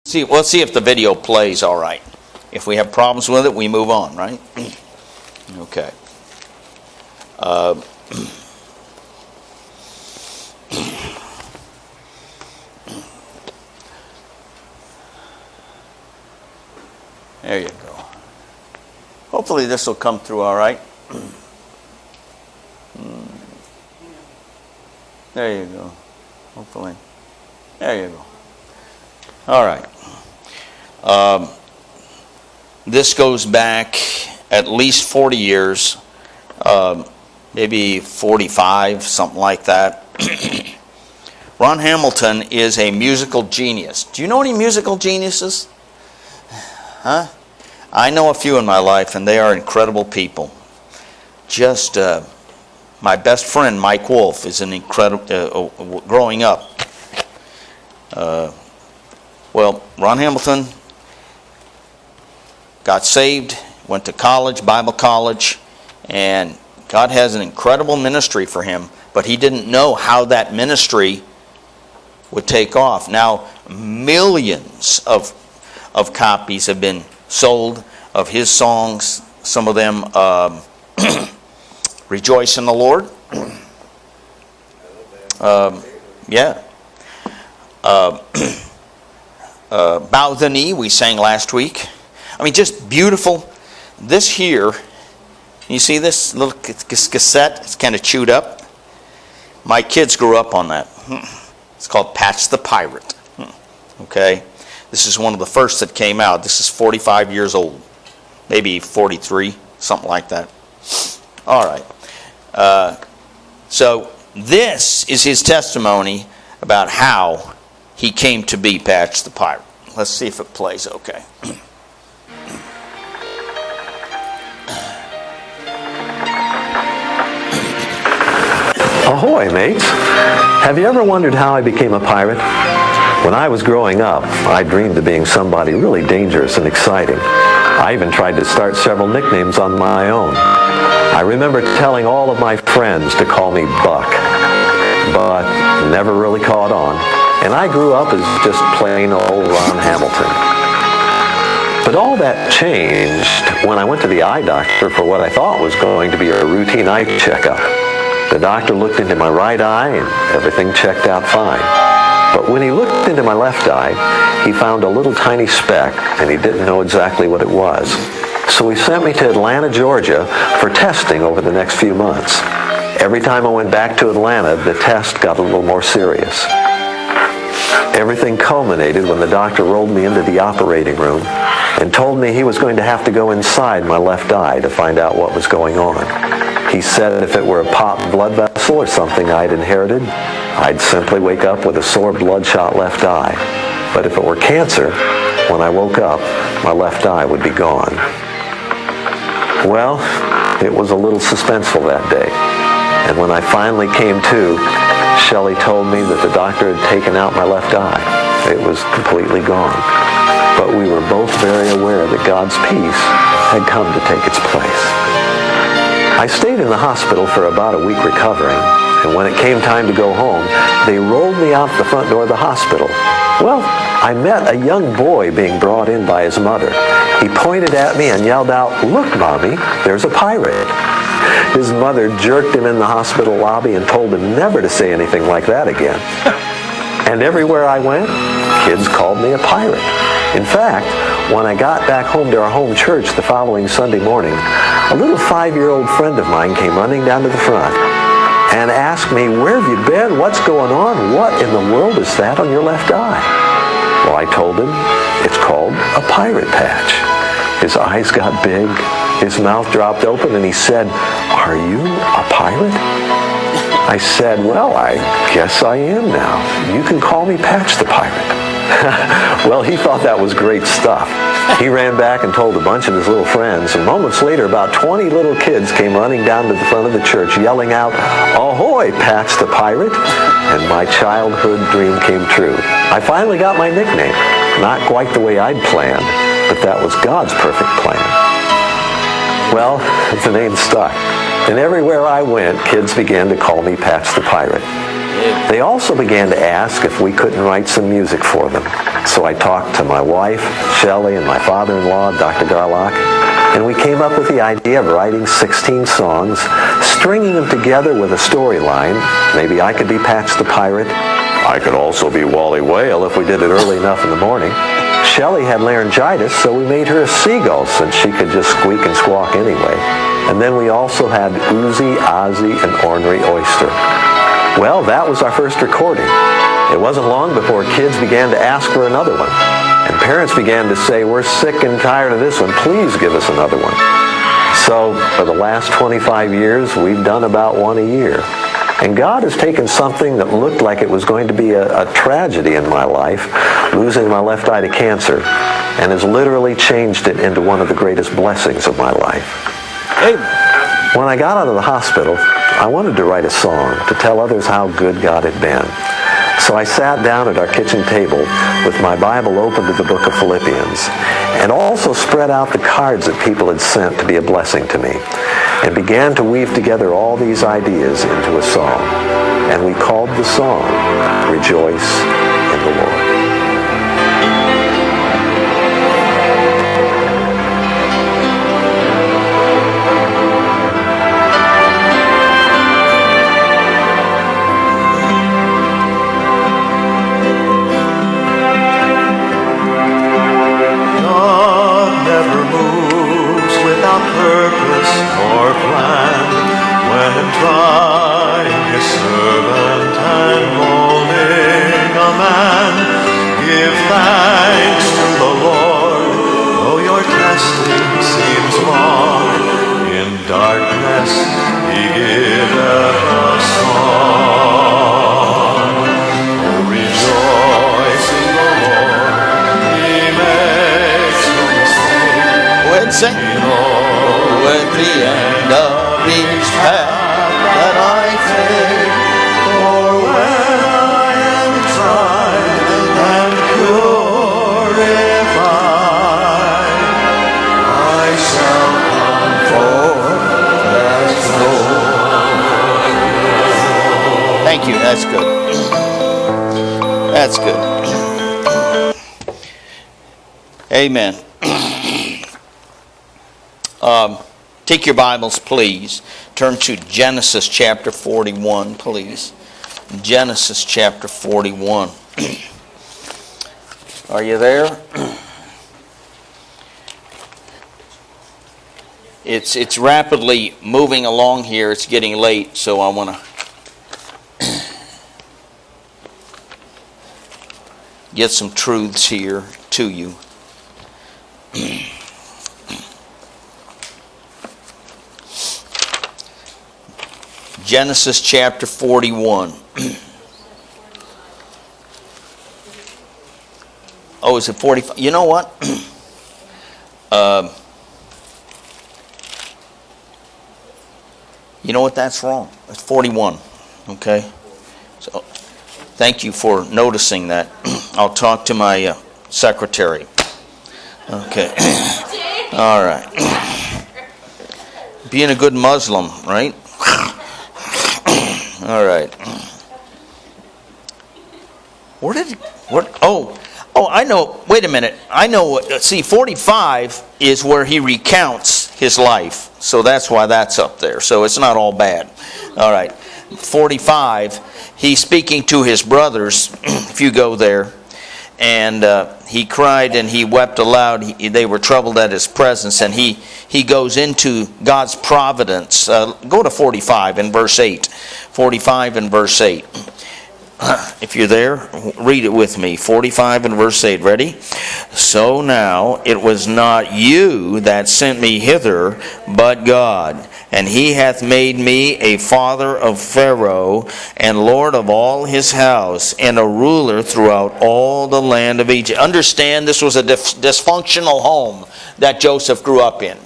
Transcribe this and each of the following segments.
See, let's see if the video plays all right. If we have problems with it, we move on, right? Okay. There you go. Hopefully this will come through all right. There you go. Hopefully. There you go. All right. This goes back at least 40 years, maybe 45, something like that. Ron Hamilton is a musical genius. Do you know any musical geniuses? Huh? I know a few in my life, and they are incredible people. Just my best friend, Mike Wolf, is an incredible, growing up. Well, Ron Hamilton got saved, went to college, Bible college, and God has an incredible ministry for him, but he didn't know how that ministry would take off. Now, millions of copies have been sold of his songs, some of them Rejoice in the Lord. Yeah. Bow the Knee, we sang last week. I mean, just beautiful. This here, you see this little cassette? It's kind of chewed up. My kids grew up on that. It's called Patch the Pirate. Okay? This is one of the first that came out. This is 45 years old. Maybe 43, something like that. All right. So this is his testimony about how he came to be Patch the Pirate. Let's see if it plays okay. Ahoy, mates! Have you ever wondered how I became a pirate? When I was growing up, I dreamed of being somebody really dangerous and exciting. I even tried to start several nicknames on my own. I remember telling all of my friends to call me Buck, but never really caught on. And I grew up as just plain old Ron Hamilton. But all that changed when I went to the eye doctor for what I thought was going to be a routine eye checkup. The doctor looked into my right eye and everything checked out fine. But when he looked into my left eye, he found a little tiny speck and he didn't know exactly what it was. So he sent me to Atlanta, Georgia for testing over the next few months. Every time I went back to Atlanta, the test got a little more serious. Everything culminated when the doctor rolled me into the operating room and told me he was going to have to go inside my left eye to find out what was going on. He said if it were a popped blood vessel or something I'd inherited, I'd simply wake up with a sore bloodshot left eye. But if it were cancer, when I woke up, my left eye would be gone. Well, it was a little suspenseful that day. And when I finally came to, Shelley told me that the doctor had taken out my left eye. It was completely gone. But we were both very aware that God's peace had come to take its place. I stayed in the hospital for about a week recovering, and when it came time to go home, they rolled me out the front door of the hospital. Well, I met a young boy being brought in by his mother. He pointed at me and yelled out, "Look, Mommy, there's a pirate." His mother jerked him in the hospital lobby and told him never to say anything like that again. And everywhere I went, kids called me a pirate. In fact, when I got back home to our home church the following Sunday morning, a little 5-year-old friend of mine came running down to the front and asked me, "Where have you been? What's going on? What in the world is that on your left eye?" Well, I told him, it's called a pirate patch. His eyes got big, his mouth dropped open, and he said, "Are you a pirate?" I said, "Well, I guess I am now. You can call me Patch the Pirate." Well, he thought that was great stuff. He ran back and told a bunch of his little friends, and moments later, about 20 little kids came running down to the front of the church, yelling out, "Ahoy, Patch the Pirate!" And my childhood dream came true. I finally got my nickname. Not quite the way I'd planned, but that was God's perfect plan. Well, the name stuck. And everywhere I went, kids began to call me Patch the Pirate. They also began to ask if we couldn't write some music for them. So I talked to my wife, Shelley, and my father-in-law, Dr. Garlock, and we came up with the idea of writing 16 songs, stringing them together with a storyline. Maybe I could be Patch the Pirate. I could also be Wally Whale if we did it early enough in the morning. Shelley had laryngitis, so we made her a seagull since she could just squeak and squawk anyway. And then we also had Uzi, Ozzy, and Ornery Oyster. Well, that was our first recording. It wasn't long before kids began to ask for another one. And parents began to say, we're sick and tired of this one. Please give us another one. So for the last 25 years, we've done about one a year. And God has taken something that looked like it was going to be a tragedy in my life, losing my left eye to cancer, and has literally changed it into one of the greatest blessings of my life. Amen. When I got out of the hospital, I wanted to write a song to tell others how good God had been. So I sat down at our kitchen table with my Bible open to the book of Philippians, and also spread out the cards that people had sent to be a blessing to me, and began to weave together all these ideas into a song. And we called the song, Rejoice in the Lord. Sing. Oh, at the end of each path that I take, or when I am tried and purified, I shall come forth as gold. Thank you. That's good. That's good. Amen. Take your Bibles, please. Turn to Genesis chapter 41, please. Genesis chapter 41. Are you there? It's rapidly moving along here. It's getting late, so I want to get some truths here to you. Genesis chapter 41. Oh, is it 45? You know what? You know what? That's wrong. It's 41. Okay? So, thank you for noticing that. I'll talk to my secretary. Okay. All right. Being a good Muslim, right? All right. I know. Wait a minute. I know. See, 45 is where he recounts his life. So that's why that's up there. So it's not all bad. All right. 45, he's speaking to his brothers, if you go there. And he cried and he wept aloud. They were troubled at his presence. And he goes into God's providence. Go to 45 in verse 8. 45 and verse 8. If you're there, read it with me. 45 and verse 8. Ready? So now it was not you that sent me hither, but God. And he hath made me a father of Pharaoh, and lord of all his house, and a ruler throughout all the land of Egypt. Understand, this was a dysfunctional home that Joseph grew up in.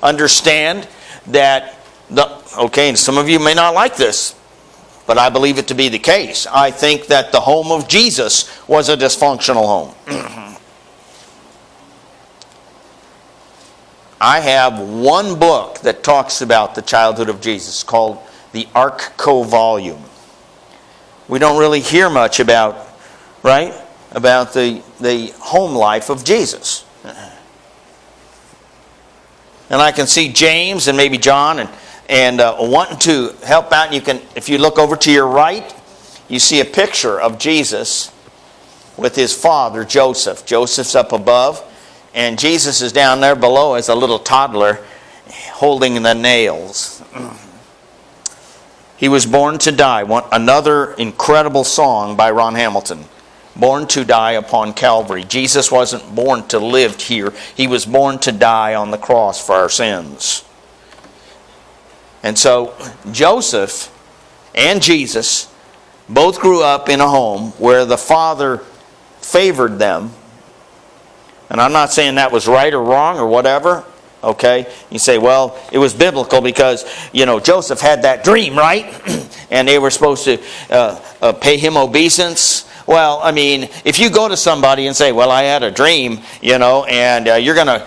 Understand that, and some of you may not like this, but I believe it to be the case. I think that the home of Jesus was a dysfunctional home. I have one book that talks about the childhood of Jesus called the Ark volume. We don't really hear much about, right, about the home life of Jesus. And I can see James and maybe John and wanting to help out. You can, if you look over to your right, you see a picture of Jesus with his father, Joseph. Joseph's up above, and Jesus is down there below as a little toddler holding the nails. He was born to die. Another incredible song by Ron Hamilton. Born to die upon Calvary. Jesus wasn't born to live here. He was born to die on the cross for our sins. And so Joseph and Jesus both grew up in a home where the father favored them. And I'm not saying that was right or wrong or whatever. Okay? You say, well, it was biblical because, Joseph had that dream, right? And they were supposed to pay him obeisance. Well, I mean, if you go to somebody and say, well, I had a dream, and you're gonna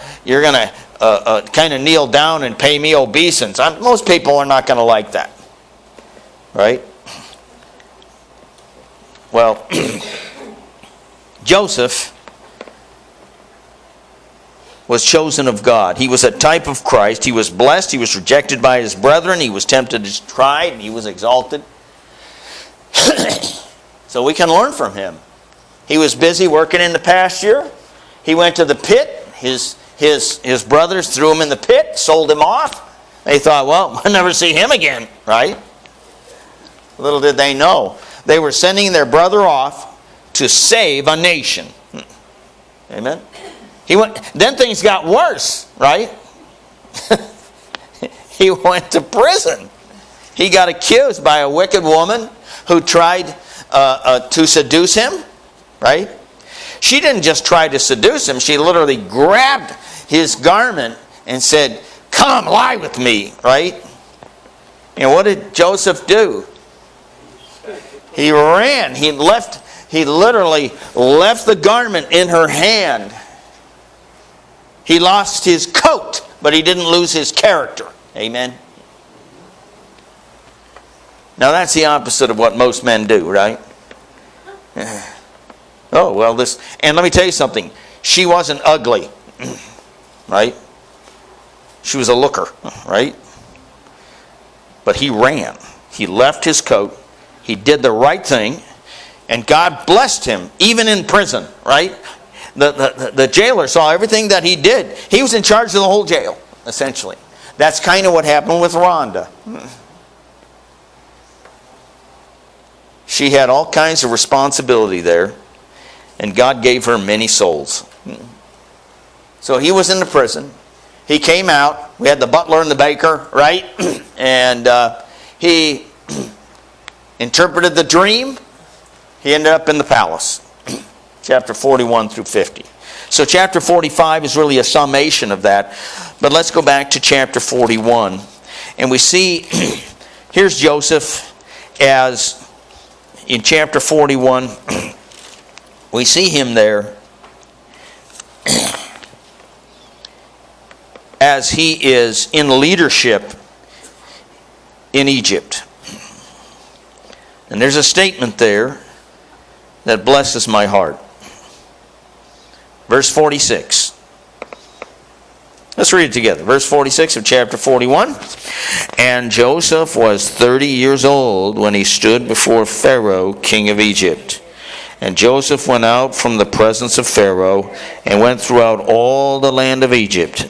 kind of kneel down and pay me obeisance, most people are not going to like that. Right? Well, Joseph was chosen of God. He was a type of Christ. He was blessed. He was rejected by his brethren. He was tempted, tried, and he was exalted. So we can learn from him. He was busy working in the pasture. He went to the pit. His brothers threw him in the pit, sold him off. They thought, well, we'll never see him again, right? Little did they know. They were sending their brother off to save a nation. Amen? Then things got worse, right? He went to prison. He got accused by a wicked woman who tried to seduce him, right? She didn't just try to seduce him. She literally grabbed his garment and said, come, lie with me, right? And what did Joseph do? He ran. He literally left the garment in her hand. He lost his coat, but he didn't lose his character. Amen? Now that's the opposite of what most men do, right? Oh, well, this... And let me tell you something. She wasn't ugly, right? She was a looker, right? But he ran. He left his coat. He did the right thing. And God blessed him, even in prison, right? The jailer saw everything that he did. He was in charge of the whole jail, essentially. That's kind of what happened with Rhonda. She had all kinds of responsibility there, and God gave her many souls. So he was in the prison. He came out. We had the butler and the baker, right? And he interpreted the dream. He ended up in the palace. Chapter 41 through 50. So chapter 45 is really a summation of that. But let's go back to chapter 41. And we see, here's Joseph as... In chapter 41, we see him there as he is in leadership in Egypt. And there's a statement there that blesses my heart. Verse 46. Let's read it together. Verse 46 of chapter 41. And Joseph was 30 years old when he stood before Pharaoh, king of Egypt. And Joseph went out from the presence of Pharaoh and went throughout all the land of Egypt.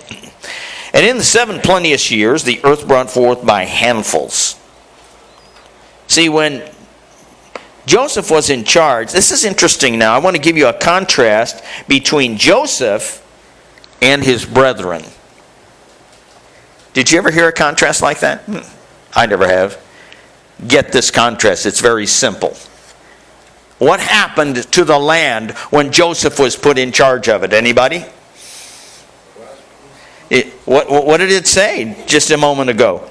And in the 7 plenteous years, the earth brought forth by handfuls. See, when Joseph was in charge, this is interesting now. I want to give you a contrast between Joseph and his brethren. Did you ever hear a contrast like that? I never have. Get this contrast. It's very simple. What happened to the land when Joseph was put in charge of it? Anybody? What did it say just a moment ago?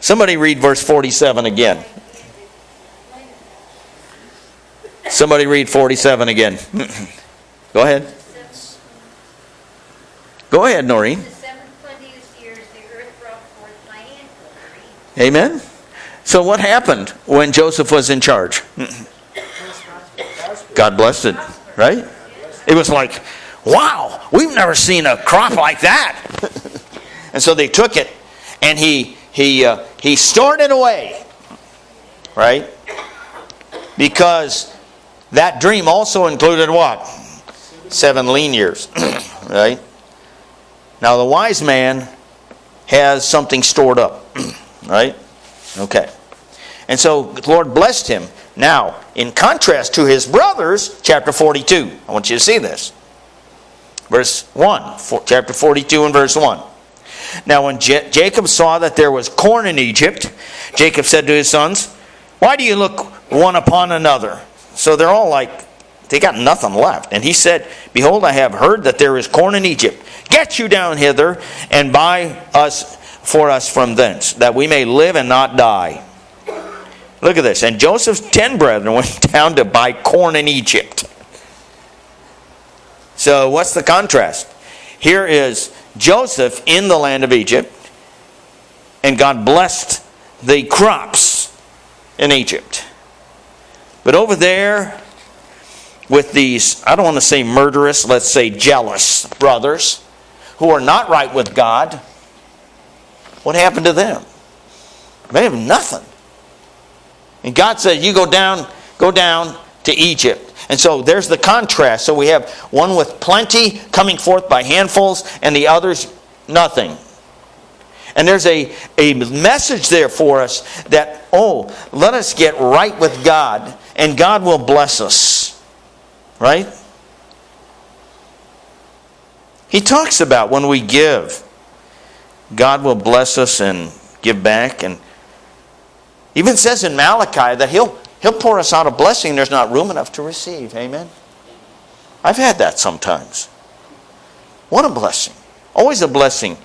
Somebody read verse 47 again. Somebody read 47 again. Go ahead. Go ahead, Noreen. The 7 plenteous years the earth brought forth by handfuls. Amen. So what happened when Joseph was in charge? God blessed it, right? It was like, wow, we've never seen a crop like that. And so they took it, and he stored it away, right? Because that dream also included what? 7 lean years, right? Now the wise man has something stored up, right? Okay. And so the Lord blessed him. Now, in contrast to his brothers, chapter 42. I want you to see this. Verse 1. Chapter 42 and verse 1. Now when Jacob saw that there was corn in Egypt, Jacob said to his sons, "Why do you look one upon another?" So they're all like, they got nothing left. And he said, "Behold, I have heard that there is corn in Egypt. Get you down hither and buy us for us from thence, that we may live and not die." Look at this. And Joseph's 10 brethren went down to buy corn in Egypt. So what's the contrast? Here is Joseph in the land of Egypt, and God blessed the crops in Egypt. But over there with these, I don't want to say murderous, let's say jealous brothers who are not right with God, what happened to them? They have nothing. And God said, you go down to Egypt. And so there's the contrast. So we have one with plenty coming forth by handfuls, and the others nothing. And there's a message there for us that, let us get right with God, and God will bless us. Right? He talks about when we give, God will bless us and give back. And even says in Malachi that He'll pour us out a blessing there's not room enough to receive. Amen? I've had that sometimes. What a blessing. Always a blessing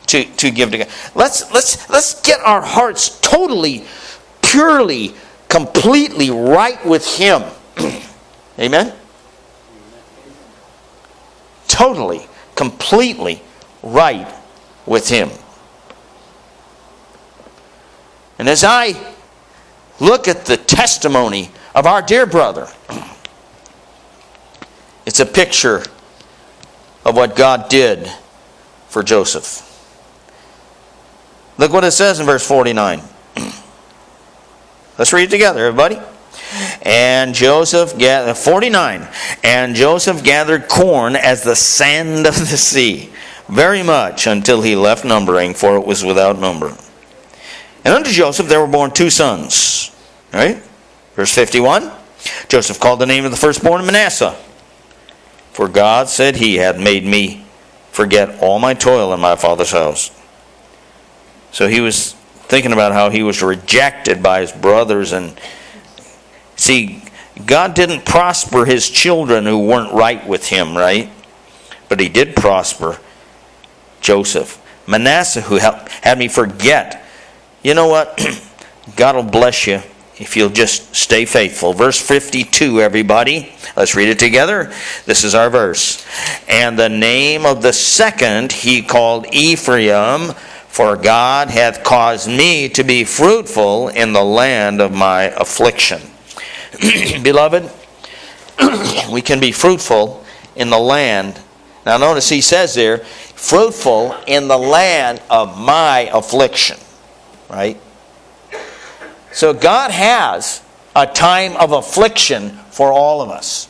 to give to God. Let's get our hearts totally, purely, completely right with Him. Amen? Totally, completely right with Him. And as I look at the testimony of our dear brother, it's a picture of what God did for Joseph. Look what it says in verse 49. Let's read it together, everybody. And Joseph gathered, 49, and Joseph gathered corn as the sand of the sea, very much until he left numbering, for it was without number. And unto Joseph there were born 2 sons. Right? Verse 51. Joseph called the name of the firstborn Manasseh, for God said He had made me forget all my toil in my father's house. So he was thinking about how he was rejected by his brothers. And see, God didn't prosper His children who weren't right with Him, right? But He did prosper Joseph. Manasseh, who had me forget. You know what? God will bless you if you'll just stay faithful. Verse 52, everybody. Let's read it together. This is our verse. And the name of the second he called Ephraim, for God hath caused me to be fruitful in the land of my affliction. Beloved, we can be fruitful in the land. Now notice he says there, fruitful in the land of my affliction. Right? So God has a time of affliction for all of us.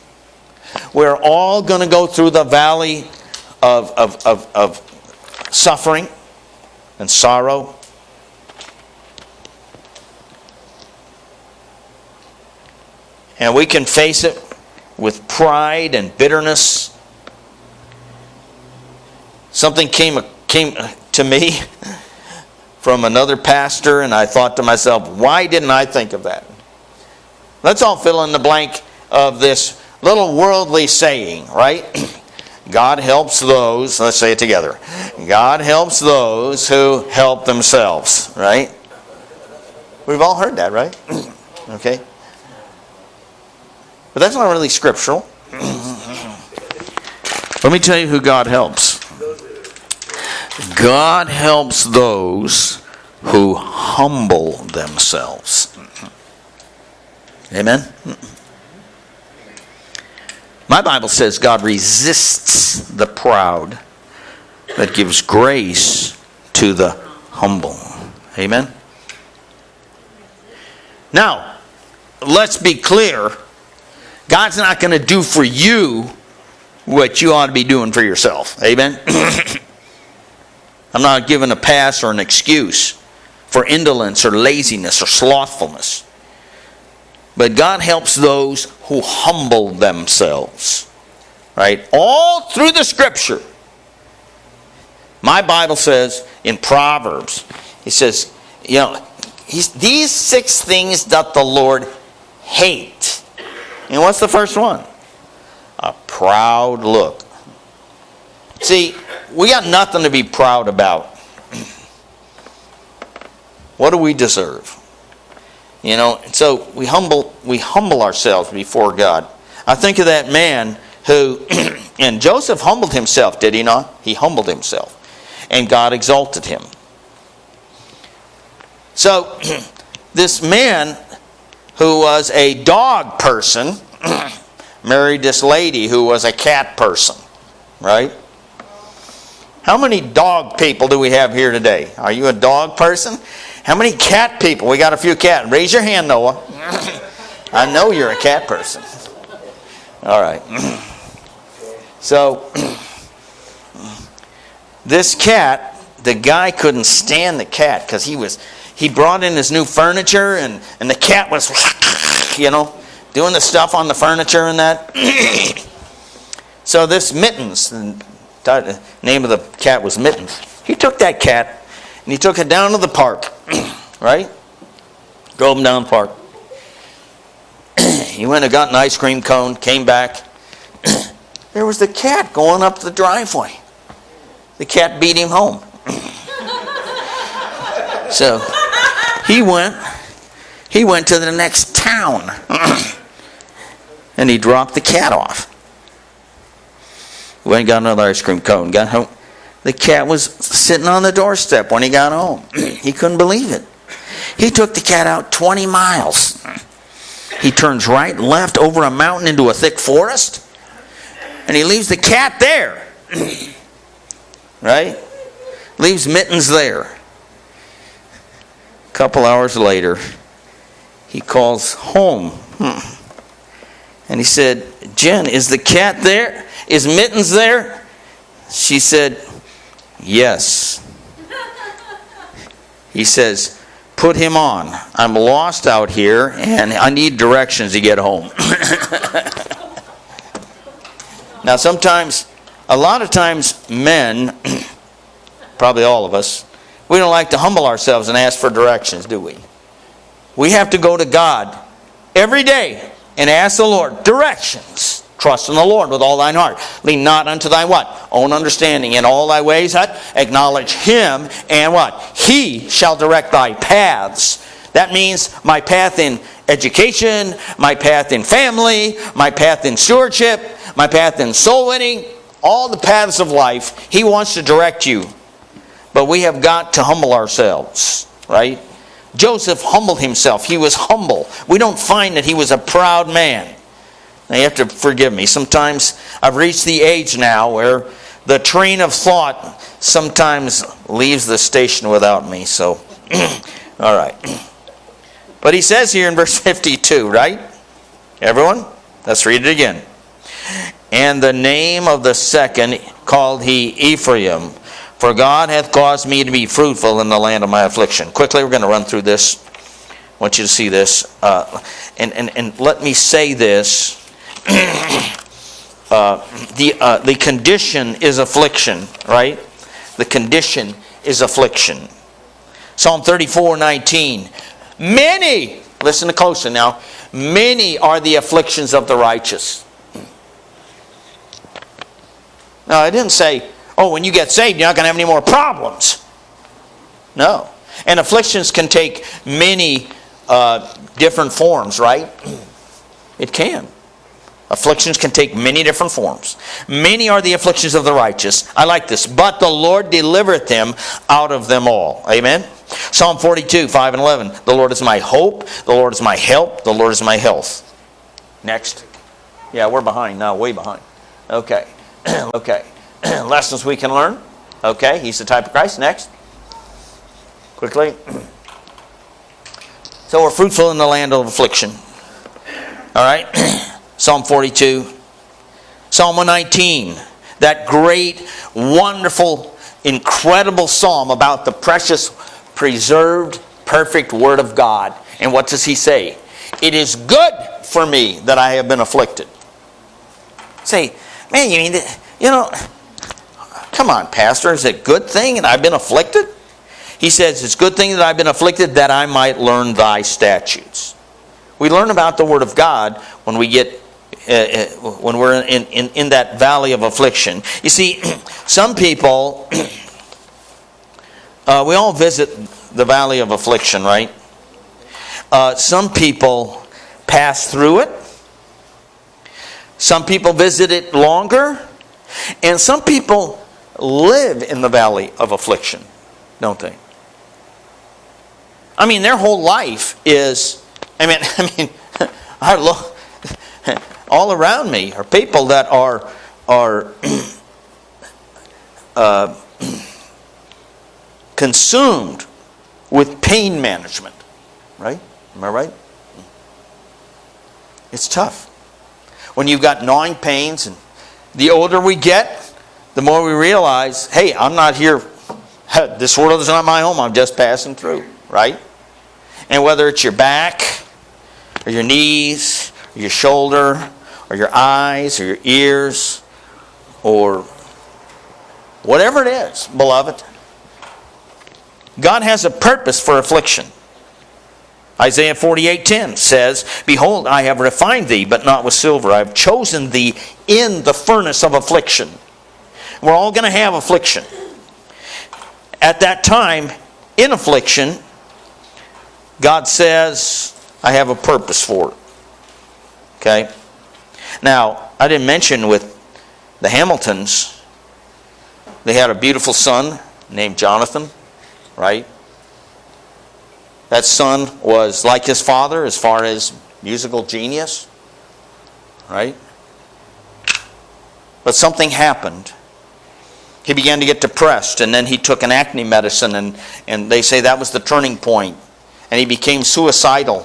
We're all going to go through the valley of suffering and sorrow. And we can face it with pride and bitterness. Something came to me from another pastor, and I thought to myself, why didn't I think of that? Let's all fill in the blank of this little worldly saying, right? God helps those, let's say it together. God helps those who help themselves, right? We've all heard that, right? Okay. But that's not really scriptural. Let me tell you who God helps. God helps those who humble themselves. Amen? My Bible says God resists the proud, but gives grace to the humble. Amen? Now, let's be clear. God's not going to do for you what you ought to be doing for yourself. Amen? I'm not giving a pass or an excuse for indolence or laziness or slothfulness. But God helps those who humble themselves. Right? All through the Scripture. My Bible says in Proverbs, it says, these 6 things doth the Lord hate. And what's the first one? A proud look. See, we got nothing to be proud about. What do we deserve? So we humble ourselves before God. I think of that man who, and Joseph humbled himself, did he not? He humbled himself. And God exalted him. So, this man who was a dog person married this lady who was a cat person, right? How many dog people do we have here today? Are you a dog person? How many cat people? We got a few cat. Raise your hand, Noah. I know you're a cat person. All right. So, this cat, the guy couldn't stand the cat because he brought in his new furniture and the cat was, doing the stuff on the furniture and that. So this Mittens, the name of the cat was Mittens. He took that cat and he took it down to the park, right? Drove him down the park. He went and got an ice cream cone, came back. There was the cat going up the driveway. The cat beat him home. So he went to the next town and he dropped the cat off. Went and got another ice cream cone, got home. The cat was sitting on the doorstep when he got home. He couldn't believe it. He took the cat out 20 miles. He turns right and left over a mountain into a thick forest. And he leaves the cat there. Right? Leaves Mittens there. A couple hours later, he calls home. And he said, Jen, is the cat there? Is Mittens there? She said, yes. He says, put him on. I'm lost out here and I need directions to get home. Now a lot of times men, probably all of us, we don't like to humble ourselves and ask for directions, do we? We have to go to God every day and ask the Lord directions. Trust in the Lord with all thine heart. Lean not unto thy what? Own understanding. In all thy ways, acknowledge Him, and what? He shall direct thy paths. That means my path in education, my path in family, my path in stewardship, my path in soul winning, all the paths of life. He wants to direct you. But we have got to humble ourselves, right? Joseph humbled himself. He was humble. We don't find that he was a proud man. Now you have to forgive me. Sometimes I've reached the age now where the train of thought sometimes leaves the station without me. So, all right. But he says here in verse 52, right? Everyone? Let's read it again. And the name of the second called he Ephraim, for God hath caused me to be fruitful in the land of my affliction. Quickly, we're going to run through this. I want you to see this. And let me say this. The condition is affliction, right? The condition is affliction. Psalm 34:19. Many, listen closely now, many are the afflictions of the righteous. Now, I didn't say, oh, when you get saved, you're not going to have any more problems. No. And afflictions can take many different forms, right? It can. Afflictions can take many different forms. Many are the afflictions of the righteous. I like this. But the Lord delivereth them out of them all. Amen? Psalm 42, 5 and 11. The Lord is my hope. The Lord is my help. The Lord is my health. Next. Yeah, we're behind now, way behind. Okay. Okay. Lessons we can learn. Okay, he's the type of Christ. Next. Quickly. So we're fruitful in the land of affliction. All right. Psalm 42. Psalm 119. That great, wonderful, incredible psalm about the precious, preserved, perfect Word of God. And what does he say? It is good for me that I have been afflicted. Say, man, you mean, come on, Pastor, is it a good thing that I've been afflicted? He says, it's a good thing that I've been afflicted that I might learn thy statutes. We learn about the Word of God when we get, when we're in that valley of affliction. You see, some people, we all visit the valley of affliction, right? Some people pass through it. Some people visit it longer. And some people live in the valley of affliction, don't they? I mean, their whole life is, I look, all around me are people that are consumed with pain management, right? Am I right? It's tough. When you've got gnawing pains, and the older we get, the more we realize, hey, I'm not here, this world is not my home, I'm just passing through, right? And whether it's your back, or your knees, or your shoulder, or your eyes, or your ears, or whatever it is, beloved, God has a purpose for affliction. Isaiah 48:10 says, behold, I have refined thee, but not with silver. I have chosen thee in the furnace of affliction. We're all going to have affliction. At that time, in affliction, God says, I have a purpose for it. Okay? Now, I didn't mention with the Hamiltons, they had a beautiful son named Jonathan, right? That son was like his father as far as musical genius, right? But something happened. He began to get depressed, and then he took an acne medicine, and they say that was the turning point. And he became suicidal.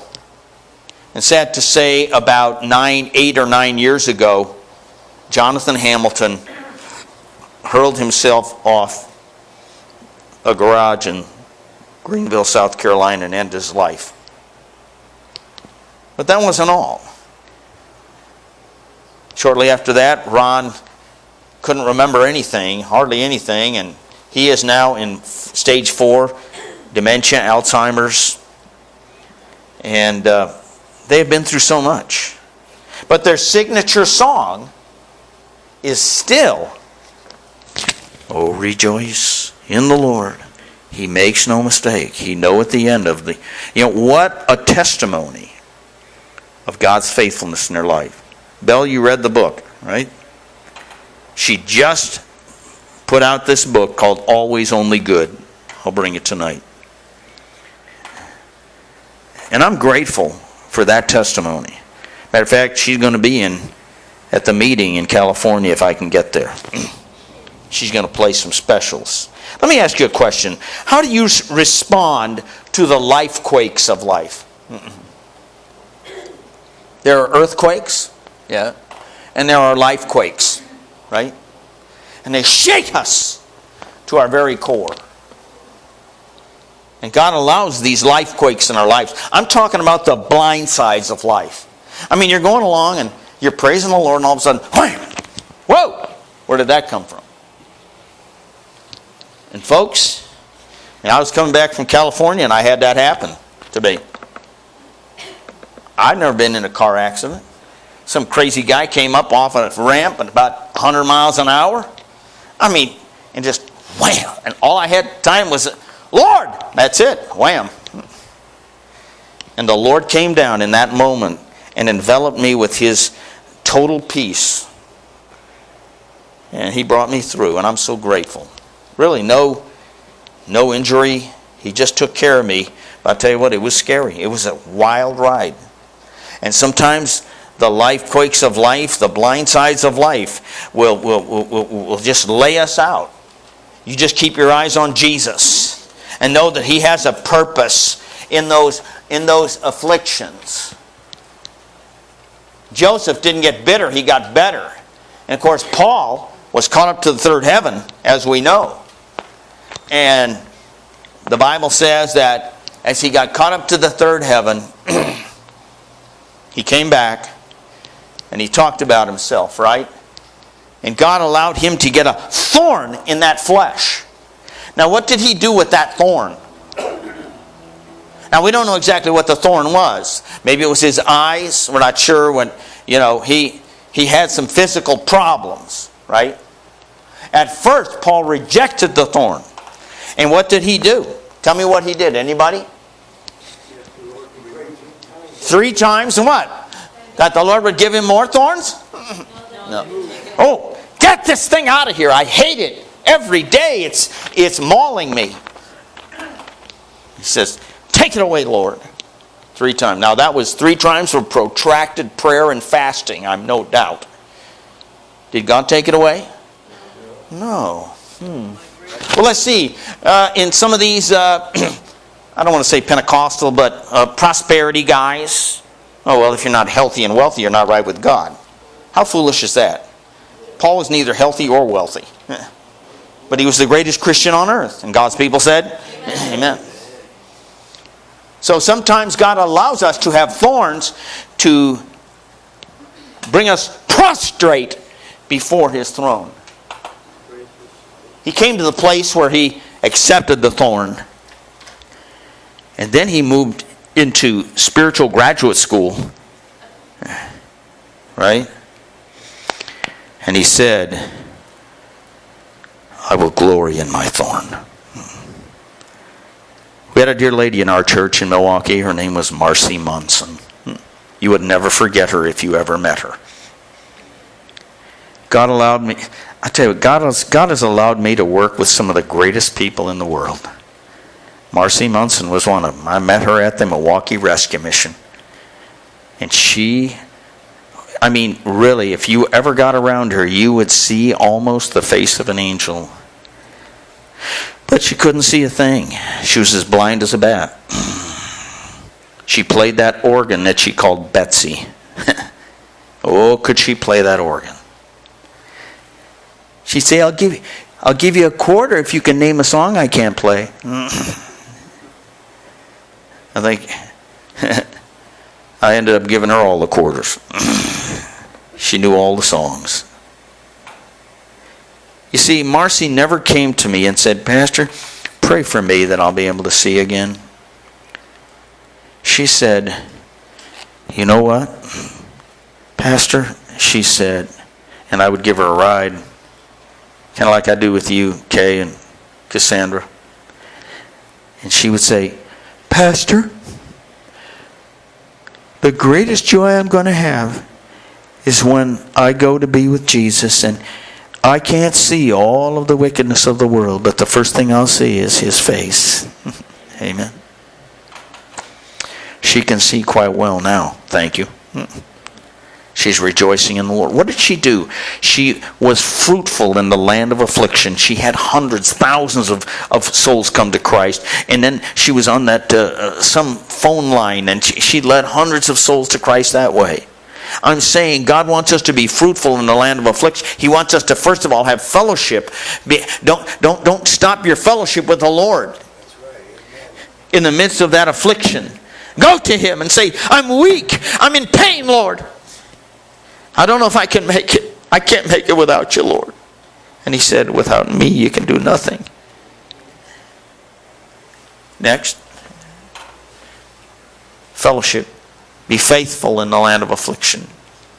And sad to say, about 8 or 9 years ago, Jonathan Hamilton hurled himself off a garage in Greenville, South Carolina, and ended his life. But that wasn't all. Shortly after that, Ron couldn't remember anything, hardly anything, and he is now in stage 4, dementia, Alzheimer's, and they have been through so much. But their signature song is still, oh, rejoice in the Lord. He makes no mistake. He knoweth the end of the... what a testimony of God's faithfulness in their life. Belle, you read the book, right? She just put out this book called Always Only Good. I'll bring it tonight. And I'm grateful for that testimony. Matter of fact, she's going to be at the meeting in California if I can get there. She's going to play some specials. Let me ask you a question. How do you respond to the life quakes of life? There are earthquakes, yeah, and there are life quakes, right? And they shake us to our very core. And God allows these life quakes in our lives. I'm talking about the blind sides of life. I mean, you're going along and you're praising the Lord, and all of a sudden, wham! Whoa! Where did that come from? And folks, I was coming back from California and I had that happen to me. I've never been in a car accident. Some crazy guy came up off a ramp at about 100 miles an hour. I mean, and just wham! And all I had time was, Lord! That's it. Wham! And the Lord came down in that moment and enveloped me with His total peace. And He brought me through, and I'm so grateful. Really, no injury. He just took care of me. But I tell you what, it was scary. It was a wild ride. And sometimes the life quakes of life, the blind sides of life will just lay us out. You just keep your eyes on Jesus and know that He has a purpose in those afflictions. Joseph didn't get bitter, he got better. And of course, Paul was caught up to the third heaven, as we know. And the Bible says that as he got caught up to the third heaven, he came back and he talked about himself, right? And God allowed him to get a thorn in that flesh. Now, what did he do with that thorn? Now, we don't know exactly what the thorn was. Maybe it was his eyes. We're not sure. When, he had some physical problems, right? At first, Paul rejected the thorn. And what did he do? Tell me what he did. Anybody? 3 times and what? That the Lord would give him more thorns? No. Oh, get this thing out of here. I hate it. Every day it's mauling me. He says, take it away, Lord. 3 times. Now that was 3 times for protracted prayer and fasting, I'm no doubt. Did God take it away? No. Well, let's see. In some of these, I don't want to say Pentecostal, but prosperity guys. Oh, well, if you're not healthy and wealthy, you're not right with God. How foolish is that? Paul was neither healthy or wealthy. But he was the greatest Christian on earth. And God's people said, Amen. So sometimes God allows us to have thorns to bring us prostrate before His throne. He came to the place where he accepted the thorn. And then he moved into spiritual graduate school. Right? And he said, I will glory in my thorn. We had a dear lady in our church in Milwaukee. Her name was Marcy Munson. You would never forget her if you ever met her. God allowed me, I tell you, God has allowed me to work with some of the greatest people in the world. Marcy Munson was one of them. I met her at the Milwaukee Rescue Mission. And she, really, if you ever got around her, you would see almost the face of an angel. But she couldn't see a thing. She was as blind as a bat. She played that organ that she called Betsy. Oh, could she play that organ? She'd say, I'll give you a quarter if you can name a song I can't play. I think I ended up giving her all the quarters. She knew all the songs. You see, Marcy never came to me and said, Pastor, pray for me that I'll be able to see again. She said, you know what, Pastor, she said, and I would give her a ride, kind of like I do with you, Kay and Cassandra. And she would say, Pastor, the greatest joy I'm going to have is when I go to be with Jesus and I can't see all of the wickedness of the world, but the first thing I'll see is His face. Amen. She can see quite well now. Thank you. She's rejoicing in the Lord. What did she do? She was fruitful in the land of affliction. She had hundreds, thousands of souls come to Christ. And then she was on that some phone line, and she led hundreds of souls to Christ that way. I'm saying God wants us to be fruitful in the land of affliction. He wants us to, first of all, have fellowship. Don't stop your fellowship with the Lord. In the midst of that affliction, go to Him and say, I'm weak. I'm in pain, Lord. I don't know if I can make it. I can't make it without you, Lord. And He said, without me, you can do nothing. Next. Fellowship. Be faithful in the land of affliction.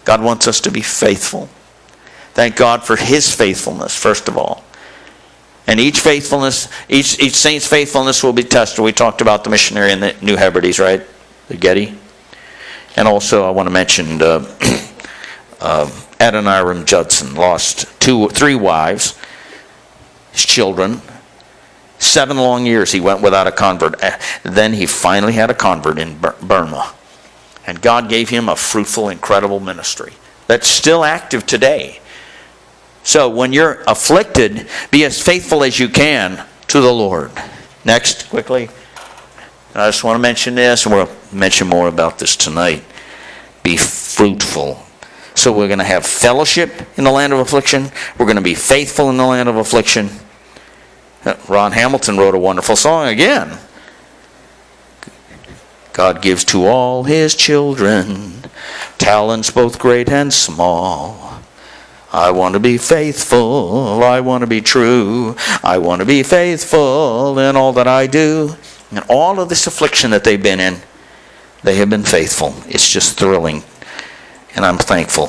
God wants us to be faithful. Thank God for His faithfulness, first of all. And each faithfulness, each saint's faithfulness will be tested. We talked about the missionary in the New Hebrides, right? The Getty. And also I want to mention Adoniram Judson lost 3 wives, his children, 7 long years he went without a convert. Then he finally had a convert in Burma. And God gave him a fruitful, incredible ministry that's still active today. So when you're afflicted, be as faithful as you can to the Lord. Next, quickly. I just want to mention this, and we'll mention more about this tonight. Be fruitful. So we're going to have fellowship in the land of affliction. We're going to be faithful in the land of affliction. Ron Hamilton wrote a wonderful song again. God gives to all his children talents both great and small. I want to be faithful. I want to be true. I want to be faithful in all that I do. And all of this affliction that they've been in, they have been faithful. It's just thrilling. And I'm thankful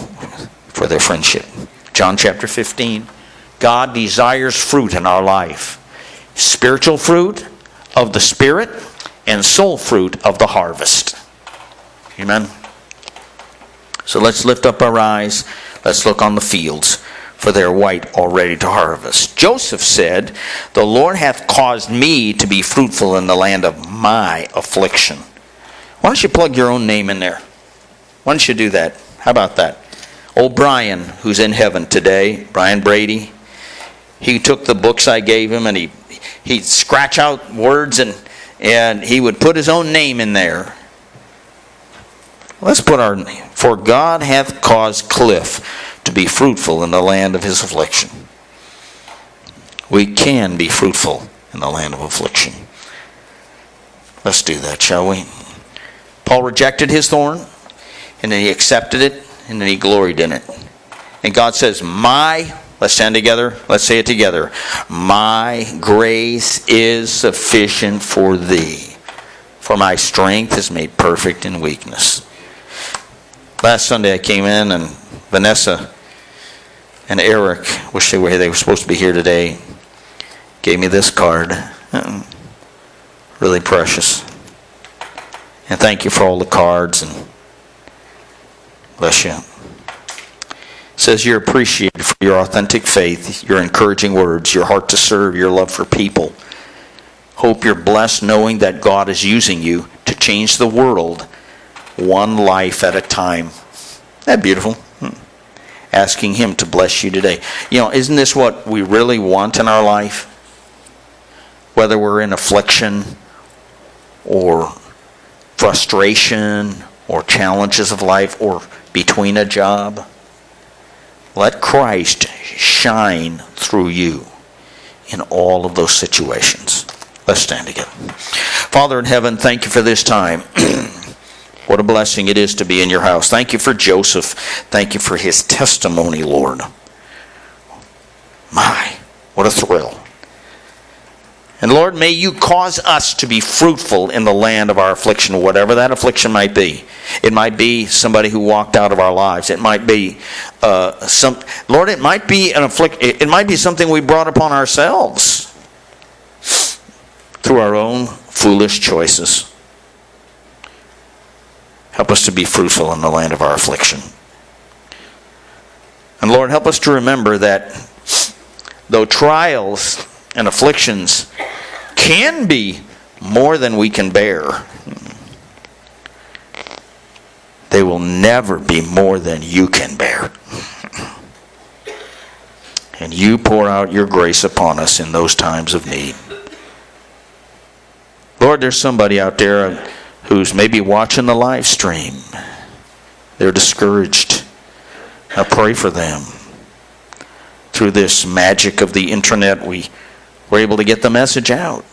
for their friendship. John chapter 15. God desires fruit in our life. Spiritual fruit of the Spirit and soul fruit of the harvest. Amen. So let's lift up our eyes. Let's look on the fields, for they are white already to harvest. Joseph said, the Lord hath caused me to be fruitful in the land of my affliction. Why don't you plug your own name in there? Why don't you do that? How about that? Old Brian, who's in heaven today, Brian Brady, he took the books I gave him and he'd scratch out words and he would put his own name in there. Let's put our name. For God hath caused Cliff to be fruitful in the land of his affliction. We can be fruitful in the land of affliction. Let's do that, shall we? Paul rejected his thorn, and then he accepted it, and then he gloried in it. And God says, let's stand together, let's say it together. My grace is sufficient for thee, for my strength is made perfect in weakness. Last Sunday I came in, and Vanessa and Eric, wish they were supposed to be here today, gave me this card. Really precious. And thank you for all the cards, and bless you. It says you're appreciated for your authentic faith, your encouraging words, your heart to serve, your love for people. Hope you're blessed knowing that God is using you to change the world one life at a time. Isn't that beautiful? Asking him to bless you today. Isn't this what we really want in our life? Whether we're in affliction or frustration or challenges of life or between a job. Let Christ shine through you in all of those situations. Let's stand together. Father in heaven, thank you for this time. What a blessing it is to be in your house. Thank you for Joseph. Thank you for his testimony, Lord. My, what a thrill. And Lord, may you cause us to be fruitful in the land of our affliction, whatever that affliction might be. It might be somebody who walked out of our lives. It might be Lord, it might be it might be something we brought upon ourselves through our own foolish choices. Help us to be fruitful in the land of our affliction. And Lord, help us to remember that though trials and afflictions can be more than we can bear, they will never be more than you can bear. And you pour out your grace upon us in those times of need. Lord, there's somebody out there who's maybe watching the live stream. They're discouraged. I pray for them. Through this magic of the internet, we're able to get the message out.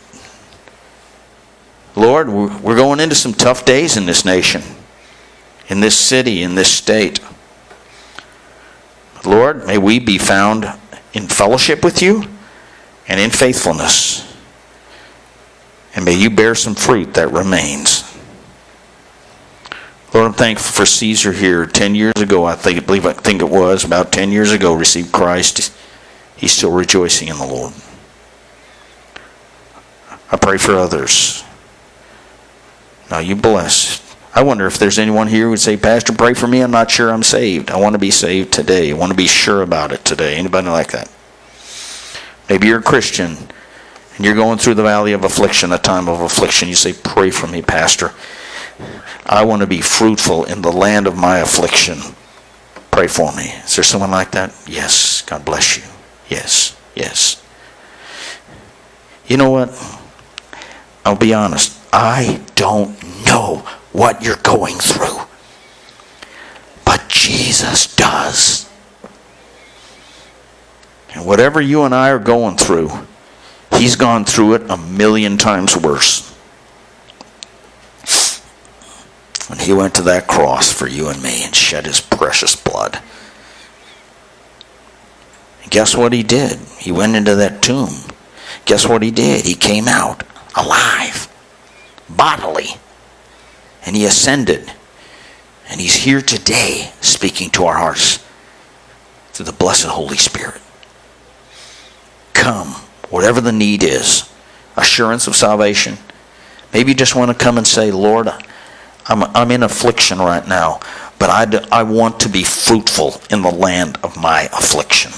Lord, we're going into some tough days in this nation, in this city, in this state. Lord, may we be found in fellowship with you and in faithfulness. And may you bear some fruit that remains. Lord, I'm thankful for Caesar here. 10 years ago, I think it was, about 10 years ago, received Christ. He's still rejoicing in the Lord. I pray for others. Now you bless. I wonder if there's anyone here who would say, Pastor, pray for me. I'm not sure I'm saved. I want to be saved today. I want to be sure about it today. Anybody like that? Maybe you're a Christian and and you're going through the valley of affliction, a time of affliction, you say, pray for me, Pastor. I want to be fruitful in the land of my affliction. Pray for me. Is there someone like that? Yes. God bless you. Yes. Yes. You know what? I'll be honest. I don't know what you're going through. But Jesus does. And whatever you and I are going through, He's gone through it 1,000,000 times worse. When He went to that cross for you and me and shed His precious blood. And guess what He did? He went into that tomb. Guess what He did? He came out alive, bodily, and He ascended. And He's here today speaking to our hearts through the blessed Holy Spirit. Come, whatever the need is, assurance of salvation. Maybe you just want to come and say, Lord, I'm in affliction right now, but I want to be fruitful in the land of my affliction.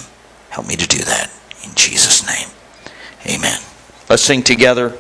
Help me to do that in Jesus' name. Amen. Let's sing together.